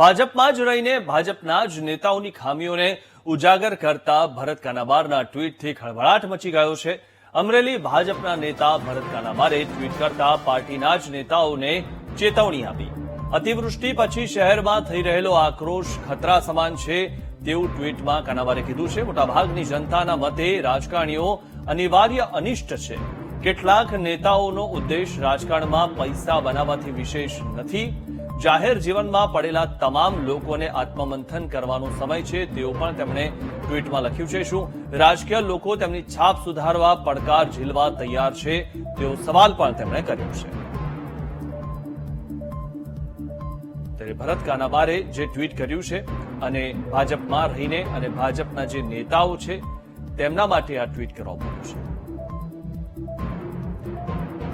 ભાજપમાં જ રહીને ભાજપના જ નેતાઓની ખામીઓને ઉજાગર કરતા ભરત કાનાબારના ટ્વીટથી ખળભળાટ મચી ગયો છે. અમરેલી ભાજપના નેતા ભરત કાનાબારે ટ્વીટ કરતા પાર્ટીના જ નેતાઓને ચેતવણી આપી. અતિવૃષ્ટિ પછી શહેરમાં થઈ રહેલો આક્રોશ ખતરા સમાન છે તેવું ટ્વીટમાં કાનાબારે કીધું છે. મોટાભાગની જનતાના મતે રાજકારણીઓ અનિવાર્ય અનિષ્ટ છે. કેટલાક નેતાઓનો ઉદ્દેશ રાજકારણમાં પૈસા બનાવવાથી વિશેષ નથી. જાહેર જીવનમાં પડેલા તમામ લોકોને આત્મમંથન કરવાનો સમય છે તેવું પણ તેમણે ટ્વીટમાં લખ્યું છે. શું રાજકીય લોકો તેમની છાપ સુધારવા પડકાર ઝીલવા તૈયાર છે તેવો સવાલ પણ તેમણે કર્યો છે. ત્યારે ભરત કાનાબારે જે ટ્વીટ કર્યું છે અને ભાજપમાં રહીને અને ભાજપના જે નેતાઓ છે તેમના માટે આ ટ્વીટ કરવામાં આવ્યું છે.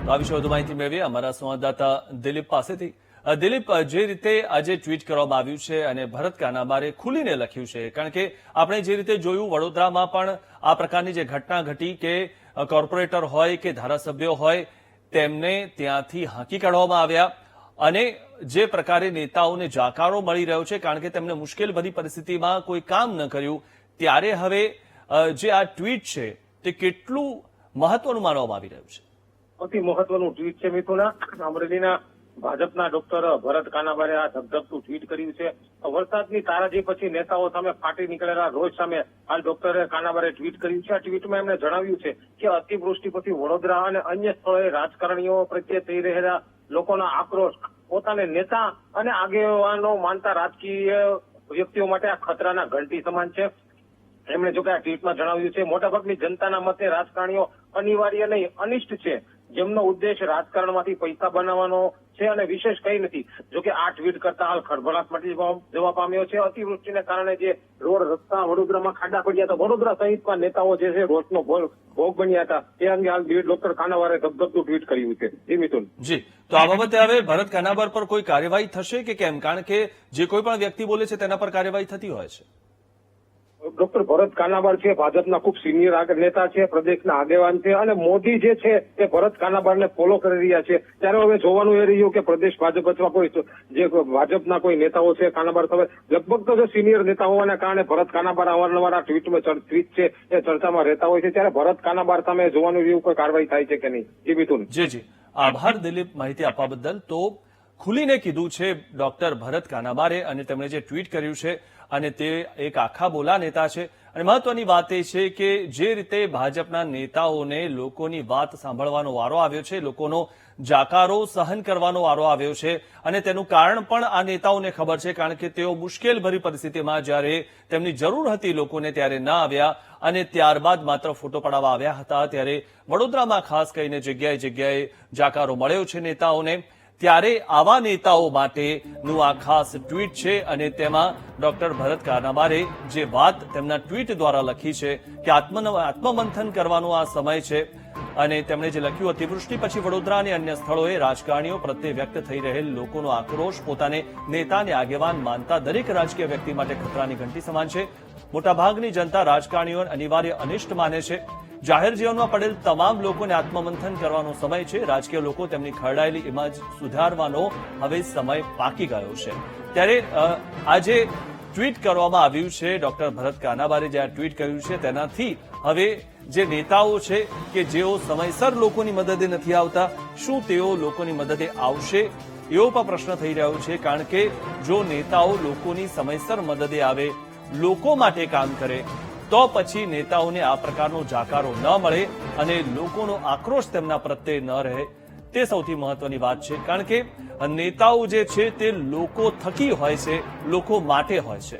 તો આ વિશે વધુ માહિતી મેળવીએ અમારા સંવાદદાતા દિલીપ પાસેથી. દિલીપ, જે રીતે આજે ટ્વીટ કરવામાં આવ્યું છે અને ભરત કાનાબારે ખુલીને લખ્યું છે, કારણ કે આપણે જે રીતે જોયું વડોદરામાં પણ આ પ્રકારની જે ઘટના ઘટી કે કોર્પોરેટર હોય કે ધારાસભ્યો હોય તેમને ત્યાંથી હાંકી કાઢવામાં આવ્યા અને જે પ્રકારે નેતાઓને જાકારો મળી રહ્યો છે કારણ કે તેમને મુશ્કેલ ભરી પરિસ્થિતિમાં કોઈ કામ ન કર્યું, ત્યારે હવે જે આ ટ્વીટ છે તે કેટલું મહત્વનું માનવામાં આવી રહ્યું છે? સૌથી મહત્વનું ટ્વીટ છે મિથુના. અમરેલીના ભાજપના ડોક્ટર ભરત કાનાબારે આ ધગધગતું ટ્વીટ કર્યું છે. વરસાદની તારાજી પછી નેતાઓ સામે ફાટી નીકળેલા રોષ સામે હાલ ડોક્ટર કાનાબારે ટ્વીટ કર્યું છે. આ ટ્વીટમાં એમણે જણાવ્યું છે કે અતિવૃષ્ટિ પછી વડોદરા અને અન્ય સ્થળોએ રાજકારણીઓ પ્રત્યે થઈ રહેલા લોકોના આક્રોશ પોતાને નેતા અને આગેવાનો માનતા રાજકીય વ્યક્તિઓ માટે આ ખતરાના ઘંટી સમાન છે. એમણે જોકે આ ટ્વીટમાં જણાવ્યું છે મોટાભાગની જનતાના મતે રાજકારણીઓ અનિવાર્ય નહીં અનિષ્ટ છે, જેમનો ઉદ્દેશ રાજકારણમાંથી પૈસા બનાવવાનો છે અને વિશેષ કંઈ નથી. જોકે આ ટ્વીટ કરતા હાલ ખળભળાટ મચી જવા પામ્યો છે. અતિવૃષ્ટિને કારણે જે રોડ રસ્તા વડોદરામાં ખાડા પડ્યા હતા, વડોદરા સહિતમાં નેતાઓ જે છે રોષનો ભોગ બન્યા હતા, તે અંગે હાલ ડોક્ટર કાનાબારે ધગધગતું ટ્વીટ કર્યું છે. જી મિથુન. જી, તો આ બાબતે હવે ભરત કાનાબાર પર કોઈ કાર્યવાહી થશે કે કેમ? કારણ કે જે કોઈ પણ વ્યક્તિ બોલે છે તેના પર કાર્યવાહી થતી હોય છે. ડોક્ટર ભરત કાનાબાર છે ભાજપના ખૂબ સિનિયર નેતા છે, પ્રદેશના આગેવાન છે અને મોદી જે છે તે ભરત કાનાબારને ફોલો કરી રહ્યા છે. ત્યારે હવે જોવાનું એ રહ્યું કે પ્રદેશ ભાજપ અથવા કોઈ જે ભાજપના કોઈ નેતાઓ છે કાનાબાર સામે લગભગ તો જે સિનિયર નેતા હોવાના કારણે ભરત કાનાબાર અવારનવાર આ ટ્વીટ છે એ ચર્ચામાં રહેતા હોય છે. ત્યારે ભરત કાનાબાર સામે જોવાનું રહ્યું કોઈ કાર્યવાહી થાય છે કે નહીં. જી મિથુન. જી, આભાર દિલીપ માહિતી આપવા બદલ. તો ખુલીને કીધું છે ડોક્ટર ભરત કાનાબારે અને તેમણે જે ટ્વીટ કર્યું છે અને તે એક આખા બોલા નેતા છે. અને મહત્વની વાત એ છે કે જે રીતે ભાજપના નેતાઓને લોકોની વાત સાંભળવાનો વારો આવ્યો છે, લોકોનો જાકારો સહન કરવાનો વારો આવ્યો છે અને તેનું કારણ પણ આ નેતાઓને ખબર છે, કારણ કે તેઓ મુશ્કેલ ભરી પરિસ્થિતિમાં જ્યારે તેમની જરૂર હતી લોકોને ત્યારે ન આવ્યા અને ત્યારબાદ માત્ર ફોટો પડાવવા આવ્યા હતા. ત્યારે વડોદરામાં ખાસ કરીને જગ્યાએ જગ્યાએ જાકારો મળ્યો છે નેતાઓને. ત્યારે આવા નેતાઓ માટેનું આ ખાસ ટ્વીટ છે અને તેમાં ડોક્ટર ભરત કાનાબારે જે વાત તેમના ટ્વીટ દ્વારા લખી છે કે આત્મમંથન કરવાનો આ સમય છે. અને તેમણે જે લખ્યું, અતિવૃષ્ટિ પછી વડોદરા અને અન્ય સ્થળોએ રાજકારણીઓ પ્રત્યે વ્યક્ત થઈ રહેલ લોકોનો આક્રોશ પોતાને નેતાને આગેવાન માનતા દરેક રાજકીય વ્યક્તિ માટે ખતરાની ઘંટી સમાન છે. મોટાભાગની જનતા રાજકારણીઓને અનિવાર્ય અનિષ્ટ માને છે. જાહેર જીવનમાં પડેલ તમામ લોકોને આત્મમંથન કરવાનો સમય છે. રાજકીય લોકો તેમની ખરડાયેલી ઇમેજ સુધારવાનો હવે સમય પાકી ગયો છે. ત્યારે આજે ટ્વીટ કરવામાં આવ્યું છે ડોક્ટર ભરત કાનાબારે જે આ ટ્વીટ કર્યું છે તેનાથી હવે જે નેતાઓ છે કે જેઓ સમયસર લોકોની મદદે નથી આવતા, શું તેઓ લોકોની મદદે આવશે એવો પણ પ્રશ્ન થઈ રહ્યો છે. કારણ કે જો નેતાઓ લોકોની સમયસર મદદે આવે, લોકો માટે કામ કરે, તો પછી નેતાઓને આ પ્રકારનો જાકારો ન મળે અને લોકોનો આક્રોશ તેમના પ્રત્યે ન રહે. તે સૌથી મહત્વની વાત છે. કારણ કે નેતાઓ જે છે તે લોકો થકી હોય છે, લોકો માટે હોય છે.